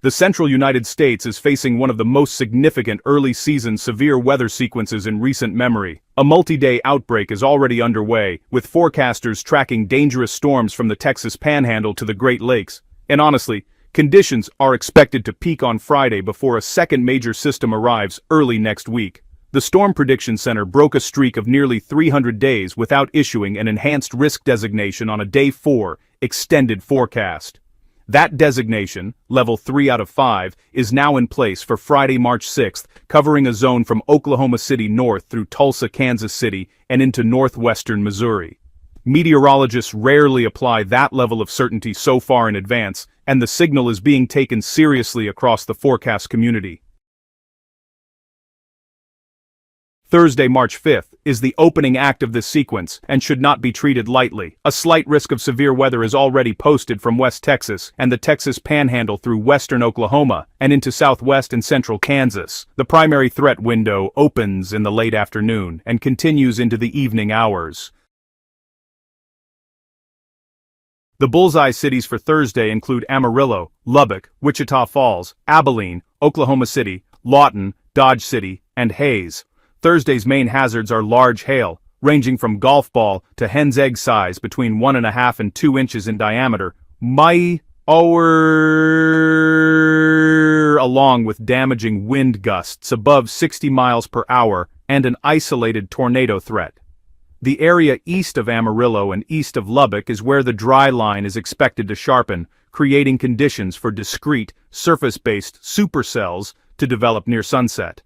The central United States is facing one of the most significant early-season severe weather sequences in recent memory. A multi-day outbreak is already underway, with forecasters tracking dangerous storms from the Texas Panhandle to the Great Lakes. And honestly, conditions are expected to peak on Friday before a second major system arrives early next week. The Storm Prediction Center broke a streak of nearly 300 days without issuing an enhanced risk designation on a Day 4 extended forecast. That designation, level 3 out of 5, is now in place for Friday, March 6th, covering a zone from Oklahoma City north through Tulsa, Kansas City, and into northwestern Missouri. Meteorologists rarely apply that level of certainty so far in advance, and the signal is being taken seriously across the forecast community. Thursday, March 5th, is the opening act of this sequence and should not be treated lightly. A slight risk of severe weather is already posted from West Texas and the Texas Panhandle through western Oklahoma and into southwest and central Kansas. The primary threat window opens in the late afternoon and continues into the evening hours. The bullseye cities for Thursday include Amarillo, Lubbock, Wichita Falls, Abilene, Oklahoma City, Lawton, Dodge City, and Hays. Thursday's main hazards are large hail, ranging from golf ball to hen's egg size between 1.5 and 2 inches in diameter, along with damaging wind gusts above 60 miles per hour and an isolated tornado threat. The area east of Amarillo and east of Lubbock is where the dry line is expected to sharpen, creating conditions for discrete, surface-based supercells to develop near sunset.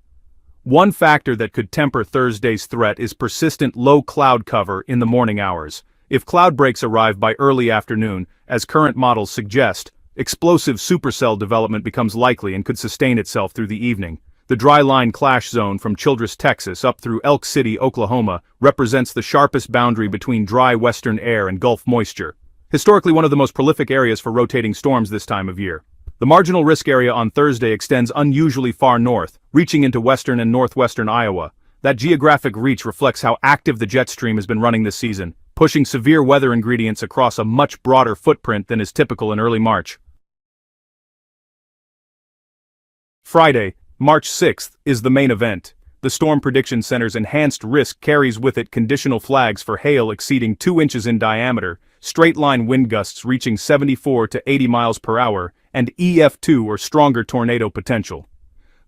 One factor that could temper Thursday's threat is persistent low cloud cover in the morning hours. If cloud breaks arrive by early afternoon, as current models suggest, explosive supercell development becomes likely and could sustain itself through the evening. The dry line clash zone from Childress, Texas up through Elk City, Oklahoma, represents the sharpest boundary between dry western air and Gulf moisture. Historically one of the most prolific areas for rotating storms this time of year. The marginal risk area on Thursday extends unusually far north, reaching into western and northwestern Iowa. That geographic reach reflects how active the jet stream has been running this season, pushing severe weather ingredients across a much broader footprint than is typical in early March. Friday, March 6th, is the main event. The Storm Prediction Center's enhanced risk carries with it conditional flags for hail exceeding 2 inches in diameter, straight-line wind gusts reaching 74 to 80 miles per hour, and EF2 or stronger tornado potential.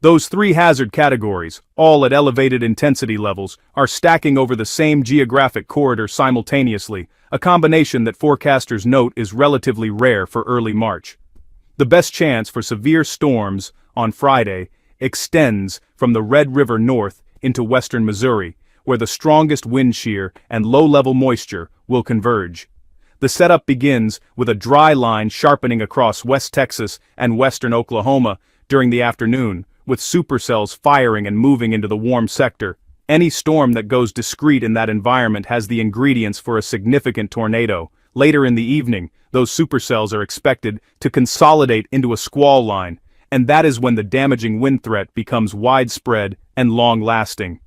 Those three hazard categories, all at elevated intensity levels, are stacking over the same geographic corridor simultaneously, a combination that forecasters note is relatively rare for early March. The best chance for severe storms on Friday extends from the Red River north into western Missouri, where the strongest wind shear and low-level moisture will converge. The setup begins with a dry line sharpening across West Texas and western Oklahoma during the afternoon, with supercells firing and moving into the warm sector. Any storm that goes discrete in that environment has the ingredients for a significant tornado. Later in the evening, those supercells are expected to consolidate into a squall line, and that is when the damaging wind threat becomes widespread and long-lasting.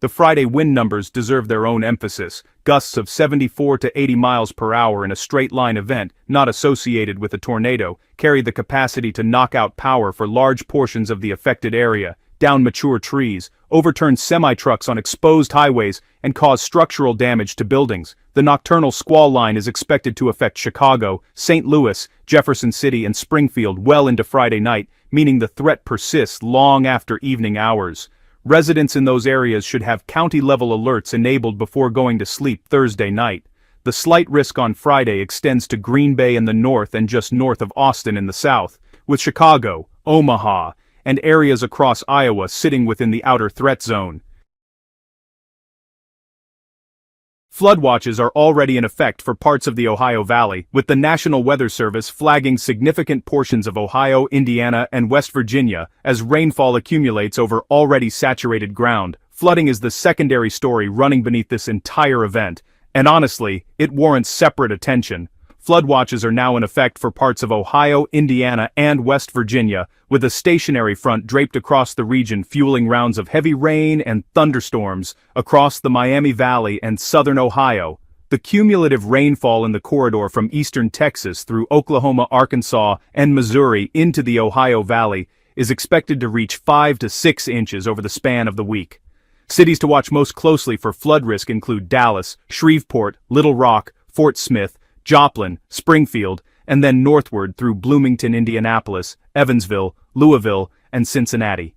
The Friday wind numbers deserve their own emphasis. Gusts of 74 to 80 miles per hour in a straight-line event, not associated with a tornado, carry the capacity to knock out power for large portions of the affected area, down mature trees, overturn semi-trucks on exposed highways, and cause structural damage to buildings. The nocturnal squall line is expected to affect Chicago, St. Louis, Jefferson City, and Springfield well into Friday night, meaning the threat persists long after evening hours. Residents in those areas should have county-level alerts enabled before going to sleep Thursday night. The slight risk on Friday extends to Green Bay in the north and just north of Austin in the south, with Chicago, Omaha, and areas across Iowa sitting within the outer threat zone. Flood watches are already in effect for parts of the Ohio Valley, with the National Weather Service flagging significant portions of Ohio, Indiana, and West Virginia as rainfall accumulates over already saturated ground. Flooding is the secondary story running beneath this entire event, and honestly, it warrants separate attention. Flood watches are now in effect for parts of Ohio, Indiana, and West Virginia, with a stationary front draped across the region fueling rounds of heavy rain and thunderstorms across the Miami Valley and southern Ohio. The cumulative rainfall in the corridor from eastern Texas through Oklahoma, Arkansas, and Missouri into the Ohio Valley is expected to reach 5 to 6 inches over the span of the week. Cities to watch most closely for flood risk include Dallas, Shreveport, Little Rock, Fort Smith, Joplin, Springfield, and then northward through Bloomington, Indianapolis, Evansville, Louisville, and Cincinnati.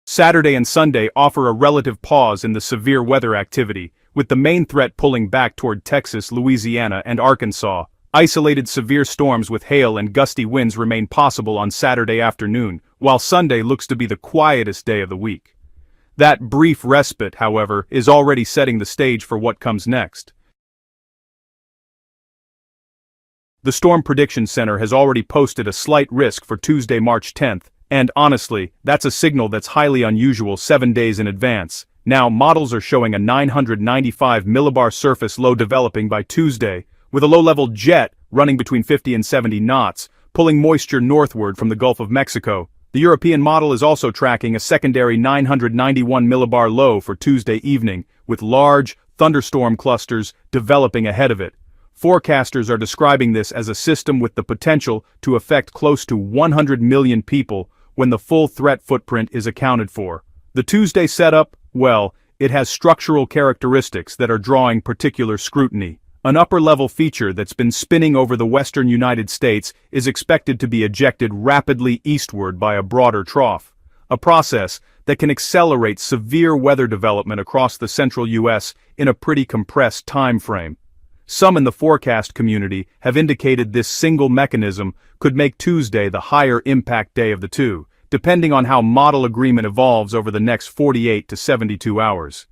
Saturday and Sunday offer a relative pause in the severe weather activity, with the main threat pulling back toward Texas, Louisiana, and Arkansas. Isolated severe storms with hail and gusty winds remain possible on Saturday afternoon, while Sunday looks to be the quietest day of the week. That brief respite, however, is already setting the stage for what comes next. The Storm Prediction Center has already posted a slight risk for Tuesday, March 10th, and honestly, that's a signal that's highly unusual 7 days in advance. Now, models are showing a 995 millibar surface low developing by Tuesday, with a low-level jet running between 50 and 70 knots, pulling moisture northward from the Gulf of Mexico. The European model is also tracking a secondary 991 millibar low for Tuesday evening, with large thunderstorm clusters developing ahead of it. Forecasters are describing this as a system with the potential to affect close to 100 million people when the full threat footprint is accounted for. The Tuesday setup, well, it has structural characteristics that are drawing particular scrutiny. An upper-level feature that's been spinning over the western United States is expected to be ejected rapidly eastward by a broader trough, a process that can accelerate severe weather development across the central U.S. in a pretty compressed time frame. Some in the forecast community have indicated this single mechanism could make Tuesday the higher impact day of the two, depending on how model agreement evolves over the next 48 to 72 hours.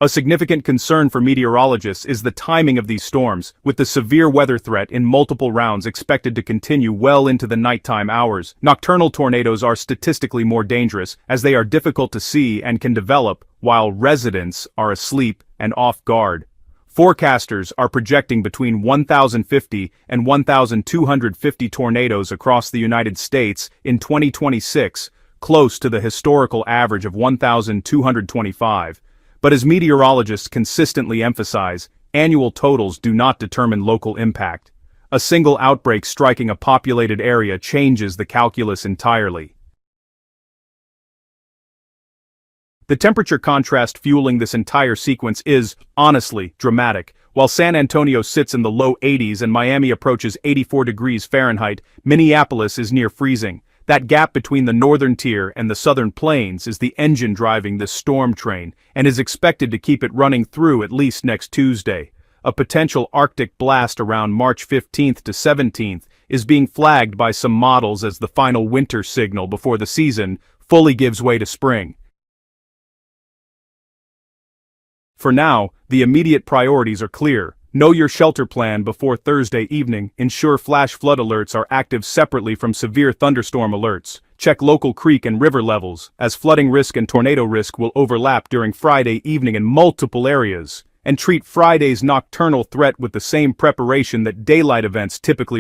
A significant concern for meteorologists is the timing of these storms, with the severe weather threat in multiple rounds expected to continue well into the nighttime hours. Nocturnal tornadoes are statistically more dangerous, as they are difficult to see and can develop while residents are asleep and off guard. Forecasters are projecting between 1,050 and 1,250 tornadoes across the United States in 2026, close to the historical average of 1,225. But as meteorologists consistently emphasize, annual totals do not determine local impact. A single outbreak striking a populated area changes the calculus entirely. The temperature contrast fueling this entire sequence is, honestly, dramatic. While San Antonio sits in the low 80s and Miami approaches 84 degrees Fahrenheit, Minneapolis is near freezing. That gap between the northern tier and the southern plains is the engine driving this storm train, and is expected to keep it running through at least next Tuesday. A potential Arctic blast around March 15th to 17th is being flagged by some models as the final winter signal before the season fully gives way to spring. For now, the immediate priorities are clear. Know your shelter plan before Thursday evening. Ensure flash flood alerts are active separately from severe thunderstorm alerts. Check local creek and river levels, as flooding risk and tornado risk will overlap during Friday evening in multiple areas. And treat Friday's nocturnal threat with the same preparation that daylight events typically